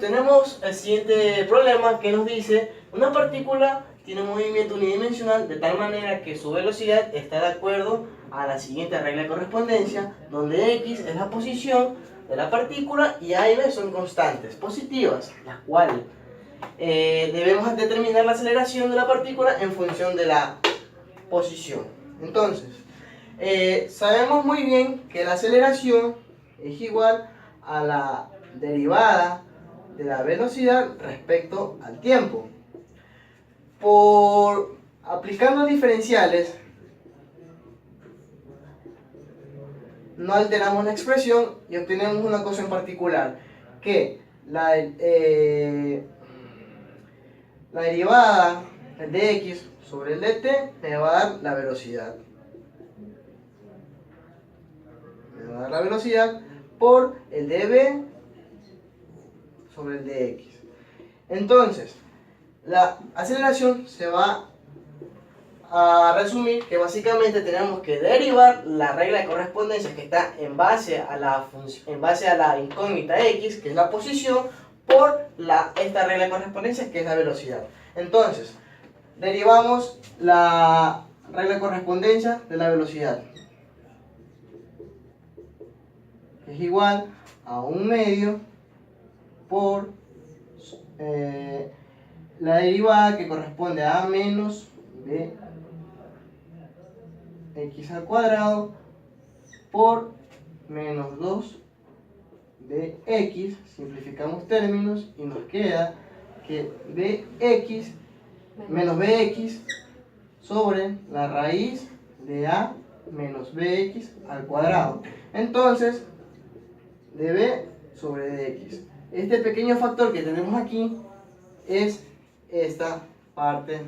tenemos el siguiente problema que nos dice: una partícula tiene un movimiento unidimensional de tal manera que su velocidad está de acuerdo a la siguiente regla de correspondencia, donde x es la posición de la partícula y a y b son constantes positivas, las cuales debemos determinar la aceleración de la partícula en función de la posición. Entonces, sabemos muy bien que la aceleración es igual a la derivada de la velocidad respecto al tiempo. Aplicando diferenciales, no alteramos la expresión y obtenemos una cosa en particular, que la derivada de x sobre el de t me va a dar la velocidad. Me va a dar la velocidad por el de b sobre el de x. Entonces, la aceleración se va a resumir que básicamente tenemos que derivar la regla de correspondencia que está en base a la incógnita x, que es la posición, por esta regla de correspondencia que es la velocidad. Entonces, derivamos la regla de correspondencia de la velocidad, que es igual a 1/2 por la derivada que corresponde a menos b x al cuadrado por menos 2 de x. Simplificamos términos y nos queda que bx menos bx sobre la raíz de a menos bx al cuadrado. Entonces, db sobre dx. Este pequeño factor que tenemos aquí es esta parte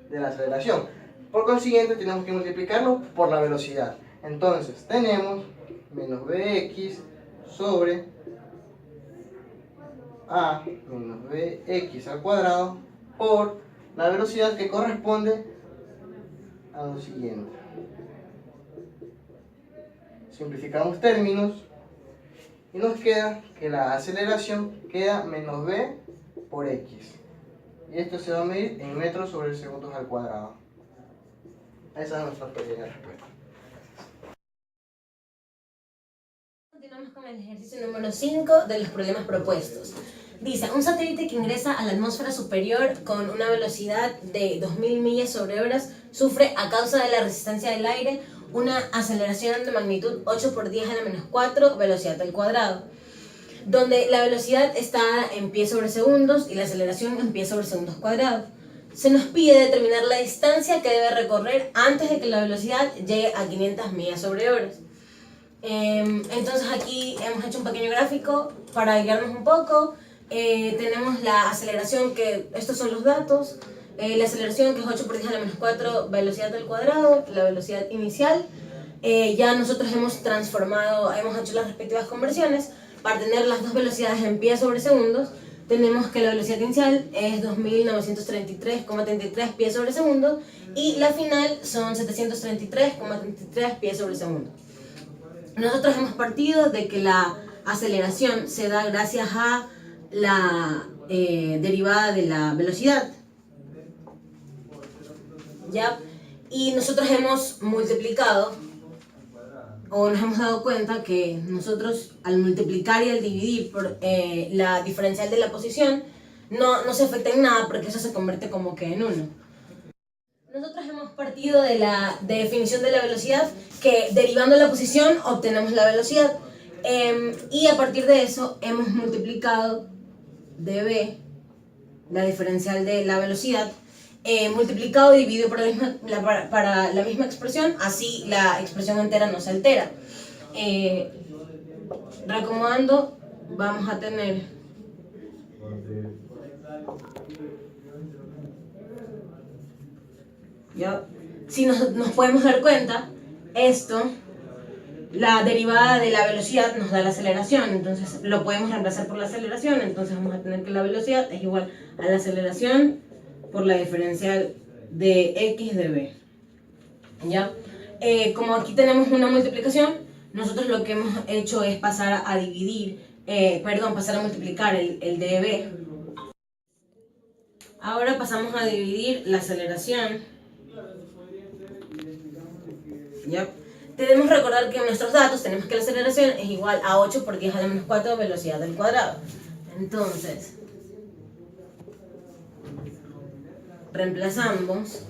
de la aceleración. Por consiguiente, tenemos que multiplicarlo por la velocidad. Entonces, tenemos menos bx sobre a menos bx al cuadrado por la velocidad, que corresponde a lo siguiente. Simplificamos términos y nos queda que la aceleración queda menos b por x. Y esto se va a medir en metros sobre segundos al cuadrado. Esa es nuestra pequeña respuesta. Continuamos con el ejercicio número 5 de los problemas propuestos. Dice: un satélite que ingresa a la atmósfera superior con una velocidad de 2000 millas sobre horas sufre, a causa de la resistencia del aire, una aceleración de magnitud 8 por 10 a la menos 4 velocidad al cuadrado, donde la velocidad está en pies sobre segundos y la aceleración en pies sobre segundos cuadrados. Se nos pide determinar la distancia que debe recorrer antes de que la velocidad llegue a 500 millas sobre horas. Entonces aquí hemos hecho un pequeño gráfico para guiarnos un poco. Tenemos la aceleración, que estos son los datos. La aceleración, que es 8 por 10 a la menos 4 velocidad al cuadrado, la velocidad inicial. Ya nosotros hemos transformado, hemos hecho las respectivas conversiones para tener las dos velocidades en pies sobre segundos. Tenemos que la velocidad inicial es 2933,33 pies sobre segundo y la final son 733,33 pies sobre segundo. Nosotros hemos partido de que la aceleración se da gracias a la derivada de la velocidad, ¿ya? Y nosotros hemos multiplicado, o nos hemos dado cuenta que nosotros al multiplicar y al dividir por la diferencial de la posición no se afecta en nada, porque eso se convierte como que en 1. Nosotros hemos partido de la definición de la velocidad, que derivando la posición obtenemos la velocidad, y a partir de eso hemos multiplicado dB, la diferencial de la velocidad, multiplicado y dividido para la misma expresión, así la expresión entera no se altera. Reacomodando, vamos a tener ¿ya? Si nos podemos dar cuenta, esto, la derivada de la velocidad nos da la aceleración, entonces lo podemos reemplazar por la aceleración. Entonces vamos a tener que la velocidad es igual a la aceleración por la diferencial de x de b, ¿ya? Como aquí tenemos una multiplicación, nosotros lo que hemos hecho es pasar a dividir pasar a multiplicar el dB. Ahora pasamos a dividir la aceleración. ¿Ya? Debemos recordar que en nuestros datos tenemos que la aceleración es igual a 8 por 10 a la menos 4 velocidad al cuadrado. Entonces, reemplazamos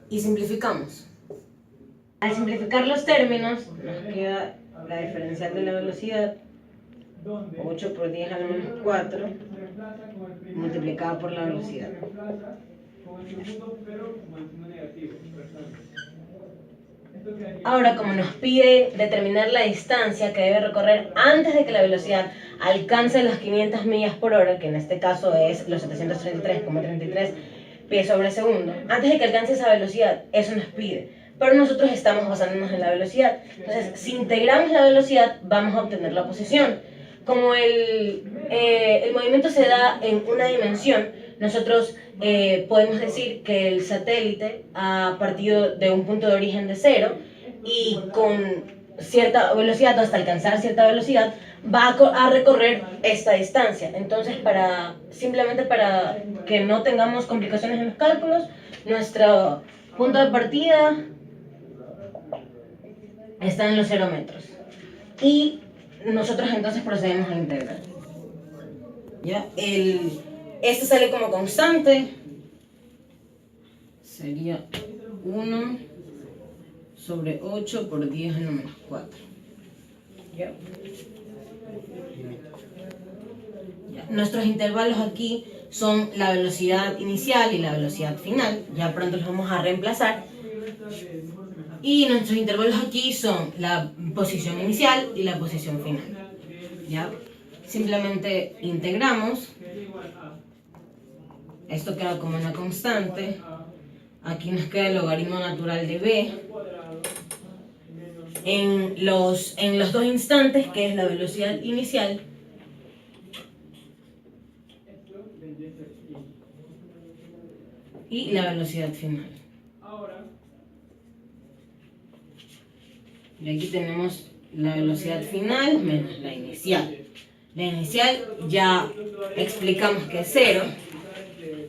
y simplificamos. Al simplificar los términos, nos queda la diferencial de la velocidad, 8 por 10 a la menos 4, multiplicado por la velocidad. Ahora, como nos pide determinar la distancia que debe recorrer antes de que la velocidad alcance las 500 millas por hora, que en este caso es los 733,33 pies sobre segundo, antes de que alcance esa velocidad, eso nos pide. Pero nosotros estamos basándonos en la velocidad. Entonces, si integramos la velocidad, vamos a obtener la posición. Como el movimiento se da en una dimensión, nosotros podemos decir que el satélite ha partido de un punto de origen de 0 y con cierta velocidad, hasta alcanzar cierta velocidad, va a recorrer esta distancia. Entonces, simplemente para que no tengamos complicaciones en los cálculos, nuestro punto de partida está en los 0 metros. Y nosotros entonces procedemos a integrar. ¿Ya? Este sale como constante. Sería 1 sobre 8 por 10 a la menos 4. ¿Ya? Nuestros intervalos aquí son la velocidad inicial y la velocidad final. Ya pronto los vamos a reemplazar. Y nuestros intervalos aquí son la posición inicial y la posición final. ¿Ya? Simplemente integramos. Esto queda como una constante. Aquí nos queda el logaritmo natural de b. En los dos instantes, que es la velocidad inicial y la velocidad final. Y aquí tenemos la velocidad final menos la inicial. La inicial ya explicamos que es 0,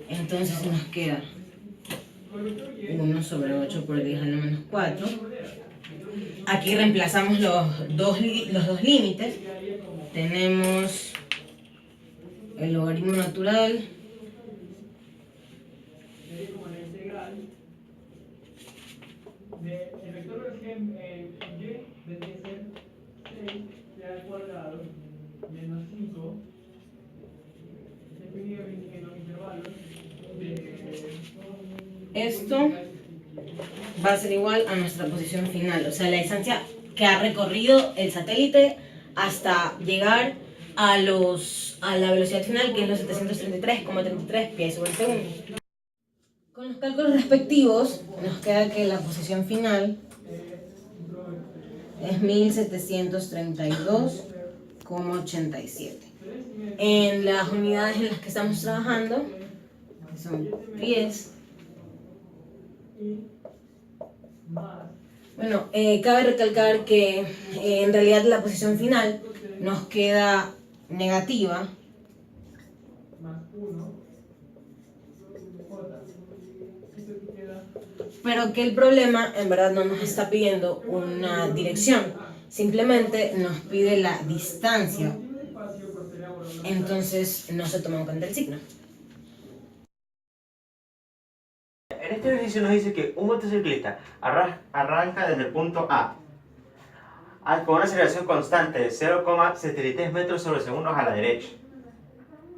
entonces nos queda 1 sobre 8 por 10 a la menos 4. Aquí reemplazamos los dos límites. Tenemos el logaritmo natural el vector y vendría a ser 6 al cuadrado menos 5 definido en los intervalos de... Esto va a ser igual a nuestra posición final, o sea, la distancia que ha recorrido el satélite hasta llegar a la velocidad final, que es los 733,33 pies sobre segundo. Con los cálculos respectivos, nos queda que la posición final es 1732,87. En las unidades en las que estamos trabajando, que son pies, bueno, cabe recalcar que en realidad la posición final nos queda negativa, pero que el problema en verdad no nos está pidiendo una dirección, simplemente nos pide la distancia, entonces no se toma en cuenta el signo. En este ejercicio nos dice que un motociclista arranca desde el punto A con una aceleración constante de 0,73 metros sobre segundos a la derecha.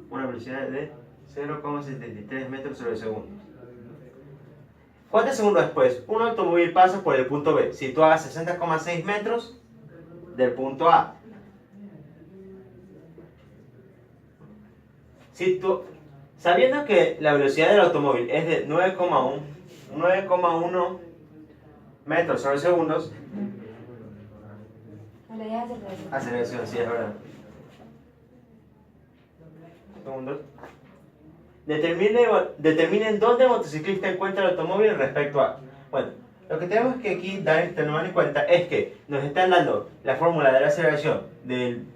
Una velocidad de 0,73 metros sobre segundos. ¿Cuántos segundos después? Un automóvil pasa por el punto B, situado a 60,6 metros del punto A. Sabiendo que la velocidad del automóvil es de 9,1 metros sobre segundos, aceleración, sí, es verdad. Segundos. Determinen dónde el motociclista encuentra el automóvil respecto a... Bueno, Lo que tenemos que aquí tener en cuenta es que nos están dando la fórmula de la aceleración del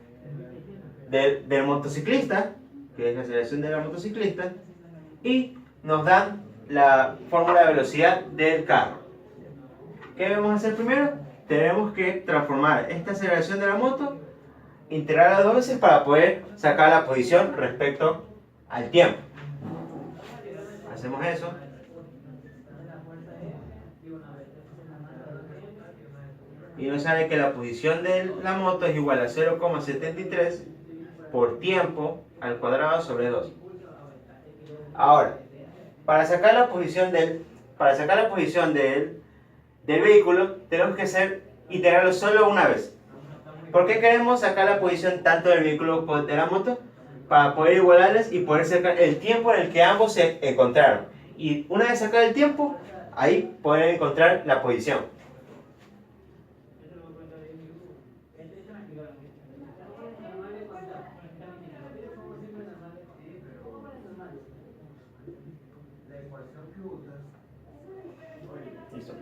motociclista, que es la aceleración de la motociclista, y nos dan la fórmula de velocidad del carro. ¿Qué debemos hacer primero? Tenemos que transformar esta aceleración de la moto, integrarla dos veces para poder sacar la posición respecto al tiempo. Hacemos eso. Y nos sale que la posición de la moto es igual a 0,73 por tiempo al cuadrado sobre 2. Ahora, para sacar la posición del vehículo, tenemos que integrarlo solo una vez. ¿Por qué queremos sacar la posición tanto del vehículo como de la moto? Para poder igualarles y poder sacar el tiempo en el que ambos se encontraron. Y una vez sacado el tiempo, ahí poder encontrar la posición. Listo.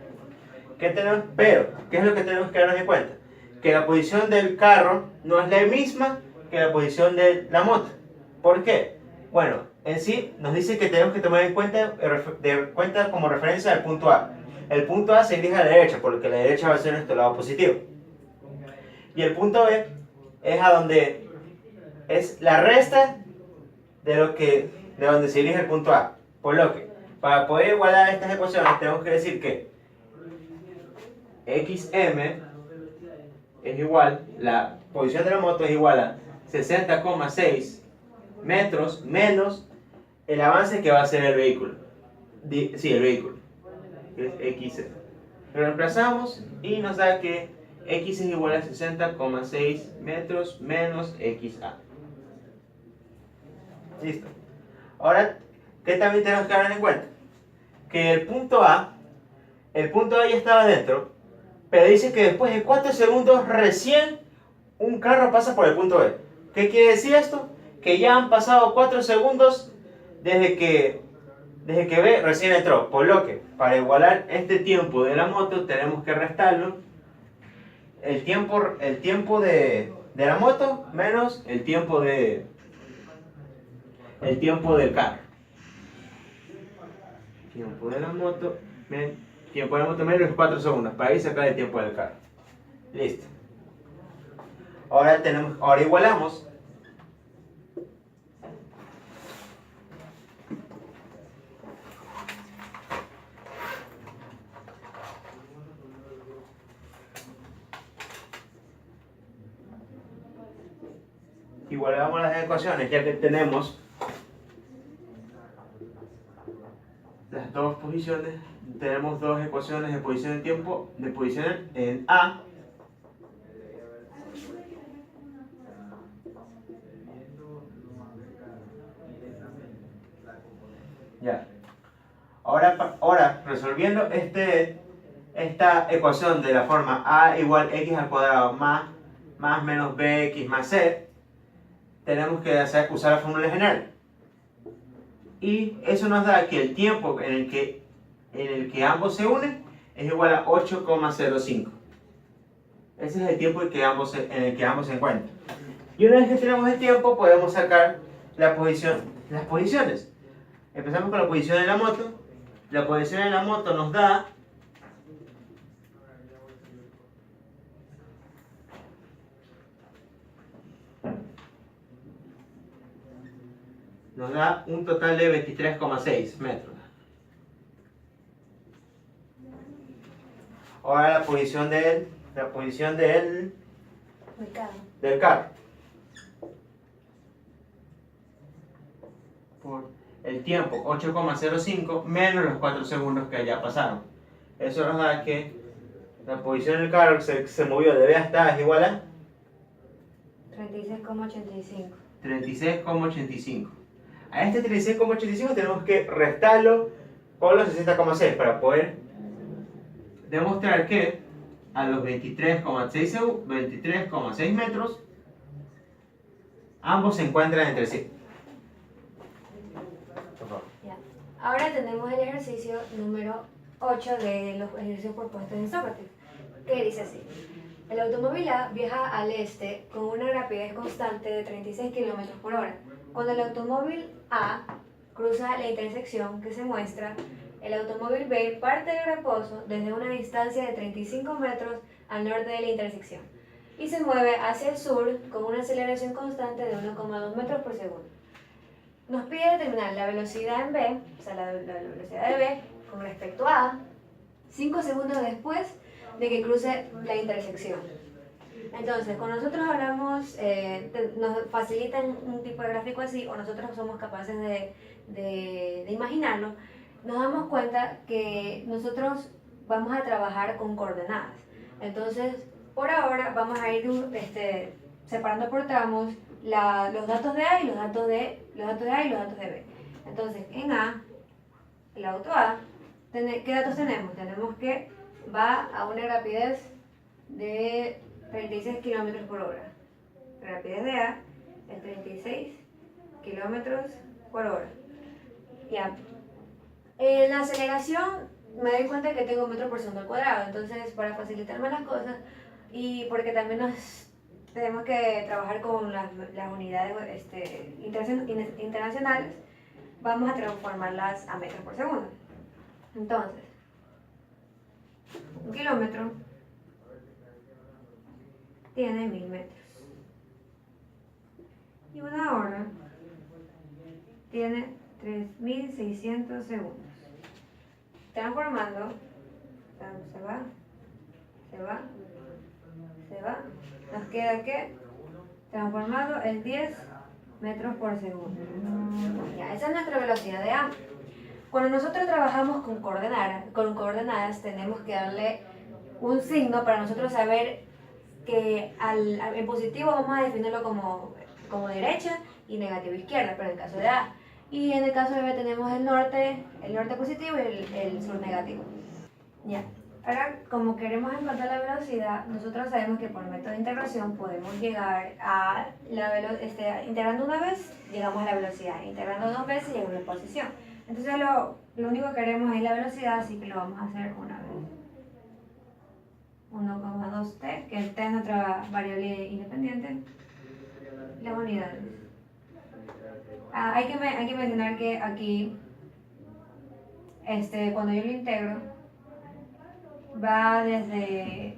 Pero, ¿qué es lo que tenemos que darnos en cuenta? Que la posición del carro no es la misma que la posición de la moto. ¿Por qué? Bueno, en sí nos dice que tenemos que tomar en cuenta, como referencia al punto A. El punto A se dirige a la derecha, por lo que la derecha va a ser nuestro lado positivo. Y el punto B es a donde es la resta de donde se dirige el punto A. Por lo que, para poder igualar estas ecuaciones, tenemos que decir que XM es igual, la posición de la moto es igual a 60,6 metros menos el avance que va a hacer el vehículo. El vehículo, que es XM. Lo reemplazamos y nos da que X es igual a 60,6 metros menos XA. Listo. Ahora, ¿qué también tenemos que tener en cuenta? Que el punto A ya estaba dentro, pero dice que después de 4 segundos recién un carro pasa por el punto B. ¿Qué quiere decir esto? Que ya han pasado 4 segundos desde que B recién entró. Por lo que, para igualar este tiempo de la moto, tenemos que restarlo. El tiempo de la moto menos el tiempo del carro. Tiempo de la moto menos los 4 segundos, para ahí sacar el tiempo del carro. Listo. Ahora igualamos. Igualamos las ecuaciones, ya que tenemos las dos posiciones. Tenemos dos ecuaciones de posición en tiempo, de posición en A. Ya. Ahora resolviendo esta ecuación de la forma A igual X al cuadrado más menos BX más C, tenemos que usar la fórmula general. Y eso nos da que el tiempo en el que ambos se unen es igual a 8,05. Ese es el tiempo en el que ambos se encuentran. Y una vez que tenemos el tiempo, podemos sacar las posiciones. Empezamos con la posición de la moto. La posición de la moto nos da un total de 23,6 metros. Ahora la posición del carro. Por el tiempo 8,05 menos los 4 segundos que ya pasaron. Eso nos da que la posición del carro se movió de B hasta A es igual a 36,85. 36,85. A este 36,85 tenemos que restarlo con los 60,6 para poder demostrar que a los 23,6 metros ambos se encuentran entre sí. Ya. Ahora tenemos el ejercicio número 8 de los ejercicios propuestos en Sócrates, que dice así. El automóvil A viaja al este con una rapidez constante de 36 km por hora. Cuando el automóvil A cruza la intersección que se muestra, el automóvil B parte de reposo desde una distancia de 35 metros al norte de la intersección y se mueve hacia el sur con una aceleración constante de 1,2 metros por segundo. Nos pide determinar la velocidad en B, o sea, la velocidad de B con respecto a A, 5 segundos después de que cruce la intersección. Entonces, cuando nosotros hablamos, nos facilitan un tipo de gráfico así, o nosotros somos capaces de imaginarlo, nos damos cuenta que nosotros vamos a trabajar con coordenadas. Entonces, por ahora vamos a ir separando por tramos los datos de A y los datos de A y los datos de B. Entonces, en A, el auto A, ¿qué datos tenemos? Tenemos que va a una rapidez de 36 km por hora. La rapidez de A es 36 km por hora. Ya. En la aceleración me doy cuenta que tengo metro por segundo al cuadrado, entonces para facilitarme las cosas y porque también tenemos que trabajar con las unidades internacionales, vamos a transformarlas a metros por segundo. Entonces, un kilómetro tiene 1000 metros y una hora tiene 3600 segundos. Transformando, se va, nos queda que transformado es 10 metros por segundo. Ya, esa es nuestra velocidad de A. Cuando nosotros trabajamos con coordenadas tenemos que darle un signo para nosotros saber que en positivo vamos a definirlo como derecha y negativo izquierda, pero en el caso de A. Y en el caso de B tenemos el norte positivo y el sur negativo. Ya. Ahora, como queremos encontrar la velocidad, nosotros sabemos que por método de integración podemos llegar a integrando una vez, llegamos a la velocidad, integrando dos veces, llegamos a la posición. Entonces lo único que queremos es la velocidad, así que lo vamos a hacer una vez. 1,2t, que t es nuestra variable independiente. Las unidades. Hay que mencionar que aquí, cuando yo lo integro, va desde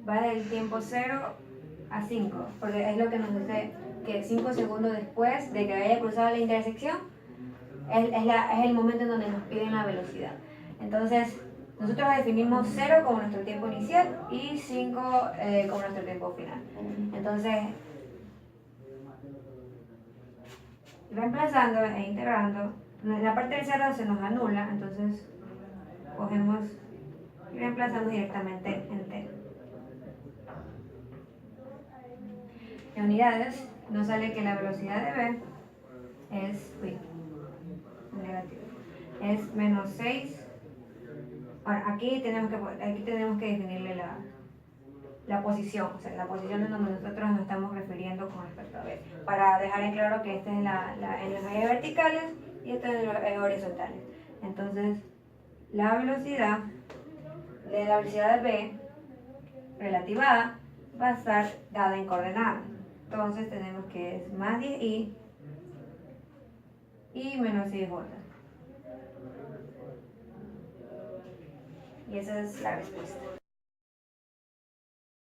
el tiempo 0 a 5, porque es lo que nos dice que 5 segundos después de que haya cruzado la intersección, es el momento en donde nos piden la velocidad. Entonces, nosotros definimos 0 como nuestro tiempo inicial y 5 como nuestro tiempo final. Entonces, reemplazando e integrando, la parte del 0 se nos anula, entonces cogemos y reemplazamos directamente en t. En unidades nos sale que la velocidad de B es negativo. Es menos 6. Ahora, aquí tenemos que definirle la posición, o sea, la posición en donde nosotros nos estamos refiriendo con respecto a B, para dejar en claro que este es en los ejes verticales y este en los ejes horizontales. Entonces, la velocidad de B relativa a A va a estar dada en coordenadas. Entonces tenemos que es más 10i y menos 6j. Y esa es la respuesta.